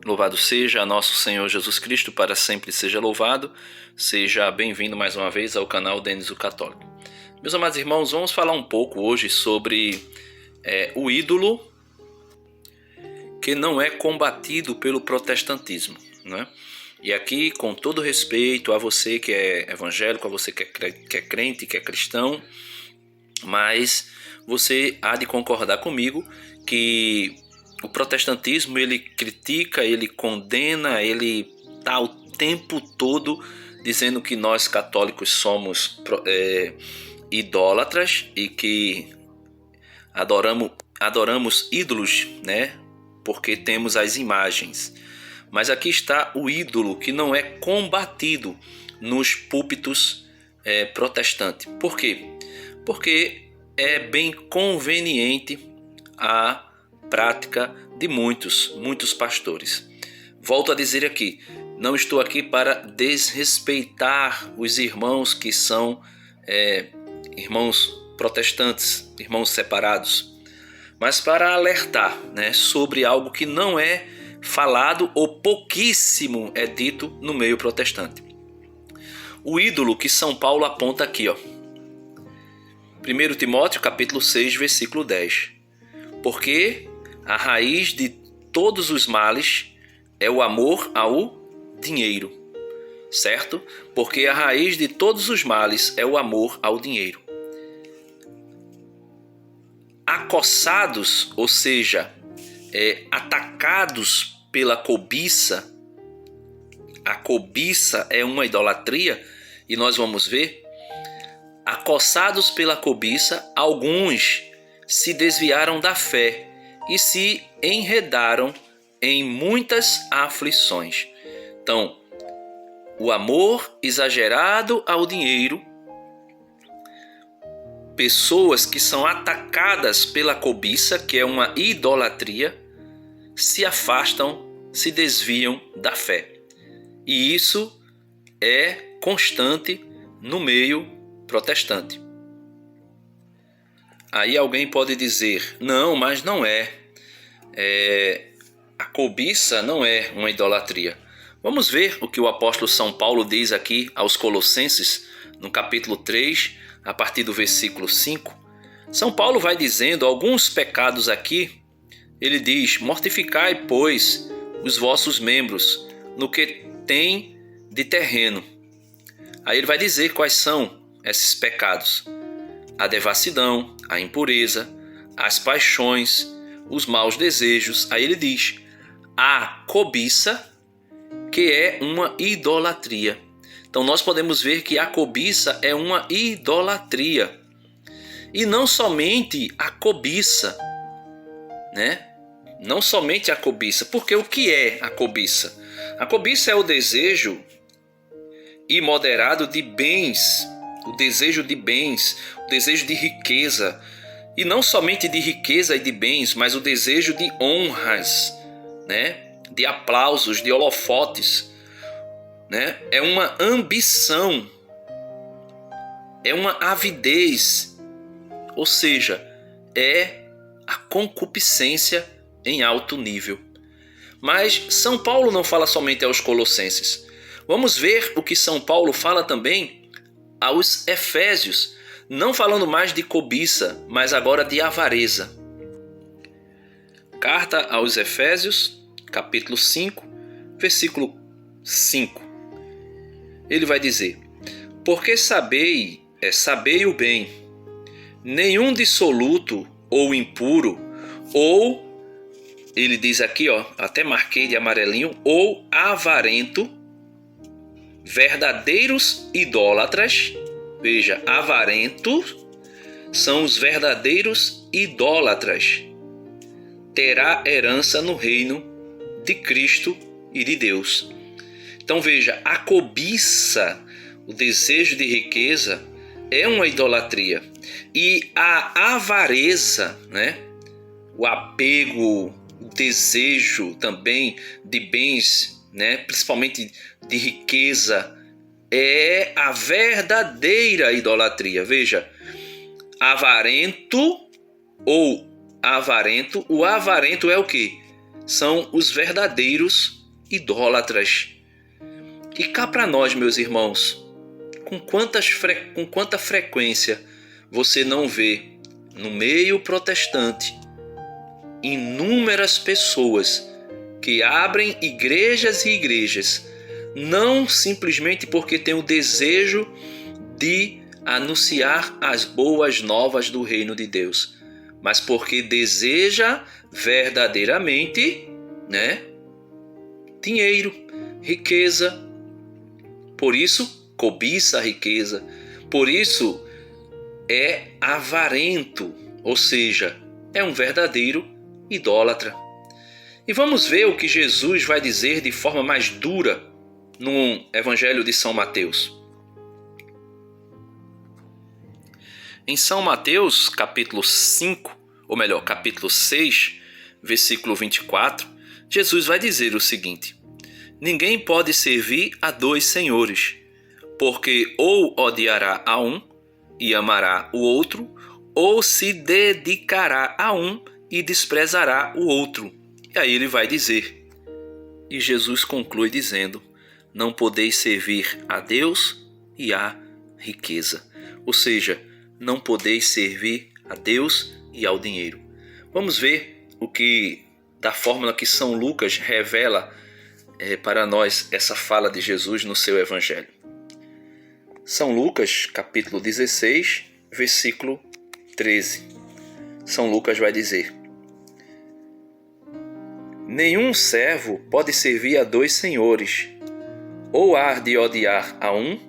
Louvado seja nosso Senhor Jesus Cristo, para sempre seja louvado. Seja bem-vindo mais uma vez ao canal Denis o Católico. Meus amados irmãos, vamos falar um pouco hoje sobre o ídolo que não é combatido pelo protestantismo, né? E aqui, com todo respeito a você que é evangélico, a você que é crente, que é cristão, mas você há de concordar comigo que o protestantismo, ele critica, ele condena, ele está o tempo todo dizendo que nós católicos somos idólatras e que adoramos ídolos, né? Porque temos as imagens. Mas aqui está o ídolo que não é combatido nos púlpitos protestantes. Por quê? Porque é bem conveniente a prática de muitos pastores. Volto a dizer aqui, não estou aqui para desrespeitar os irmãos que são irmãos protestantes, irmãos separados, mas para alertar, né, sobre algo que não é falado ou pouquíssimo é dito no meio protestante. O ídolo que São Paulo aponta aqui, 1 Timóteo capítulo 6, versículo 10. Porque a raiz de todos os males é o amor ao dinheiro, certo? Porque a raiz de todos os males é o amor ao dinheiro. Acossados, ou seja, atacados pela cobiça. A cobiça é uma idolatria e nós vamos ver. Acossados pela cobiça, alguns se desviaram da fé e se enredaram em muitas aflições. Então, o amor exagerado ao dinheiro, pessoas que são atacadas pela cobiça, que é uma idolatria, se afastam, se desviam da fé. E isso é constante no meio protestante. Aí alguém pode dizer, não, mas não é. A cobiça não é uma idolatria. Vamos ver o que o apóstolo São Paulo diz aqui aos Colossenses, no capítulo 3, a partir do versículo 5. São Paulo vai dizendo alguns pecados aqui. Ele diz, mortificai, pois, os vossos membros no que tem de terreno. Aí ele vai dizer quais são esses pecados: a devassidão, a impureza, as paixões, os maus desejos. Aí ele diz, a cobiça, que é uma idolatria. Então nós podemos ver que a cobiça é uma idolatria. E não somente a cobiça, né? Não somente a cobiça. Porque o que é a cobiça? A cobiça é o desejo imoderado de bens, o desejo de bens, o desejo de riqueza. E não somente de riqueza e de bens, mas o desejo de honras, né? De aplausos, de holofotes, né? É uma ambição, é uma avidez, ou seja, é a concupiscência em alto nível. Mas São Paulo não fala somente aos Colossenses. Vamos ver o que São Paulo fala também aos Efésios, não falando mais de cobiça, mas agora de avareza. Carta aos Efésios, capítulo 5, versículo 5. Ele vai dizer, porque sabei o bem, nenhum dissoluto ou impuro, ou, ele diz aqui, até marquei de amarelinho, ou avarento, verdadeiros idólatras. Veja, avarento são os verdadeiros idólatras. Terá herança no reino de Cristo e de Deus. Então veja, a cobiça, o desejo de riqueza é uma idolatria. E a avareza, né? O apego, o desejo também de bens, né? Principalmente de riqueza, é a verdadeira idolatria. Veja, avarento ou avarento, o avarento é o quê? são os verdadeiros idólatras. E cá para nós, meus irmãos, com quanta frequência você não vê no meio protestante inúmeras pessoas que abrem igrejas e igrejas, não simplesmente porque tem o desejo de anunciar as boas novas do reino de Deus, mas porque deseja verdadeiramente, dinheiro, riqueza. Por isso, cobiça a riqueza. Por isso, é avarento, ou seja, é um verdadeiro idólatra. E vamos ver o que Jesus vai dizer de forma mais dura no Evangelho de São Mateus. Em São Mateus, capítulo 6, versículo 24, Jesus vai dizer o seguinte: ninguém pode servir a dois senhores, porque ou odiará a um e amará o outro, ou se dedicará a um e desprezará o outro. E aí ele vai dizer, e Jesus conclui dizendo: não podeis servir a Deus e à riqueza. Ou seja, não podeis servir a Deus e ao dinheiro. Vamos ver o que, da fórmula que São Lucas revela para nós essa fala de Jesus no seu Evangelho. São Lucas, capítulo 16, versículo 13. São Lucas vai dizer: nenhum servo pode servir a dois senhores, ou há de odiar a um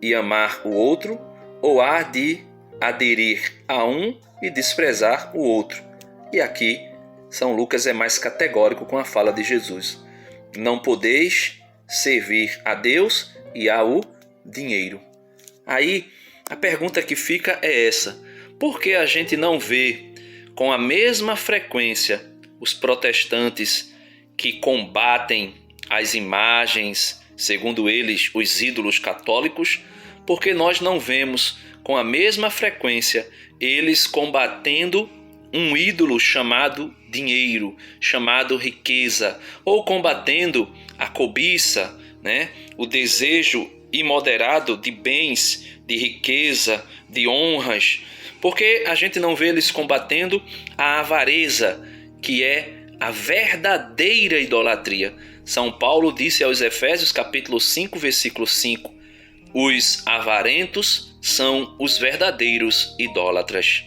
e amar o outro, ou há de aderir a um e desprezar o outro. E aqui São Lucas é mais categórico com a fala de Jesus: não podeis servir a Deus e ao dinheiro. Aí a pergunta que fica é essa: por que a gente não vê com a mesma frequência os protestantes que combatem as imagens, segundo eles, os ídolos católicos? Porque nós não vemos com a mesma frequência eles combatendo um ídolo chamado dinheiro, chamado riqueza, ou combatendo a cobiça, o desejo imoderado de bens, de riqueza, de honras? Porque a gente não vê eles combatendo a avareza, que é a verdadeira idolatria. São Paulo disse aos Efésios, capítulo 5, versículo 5, os avarentos são os verdadeiros idólatras.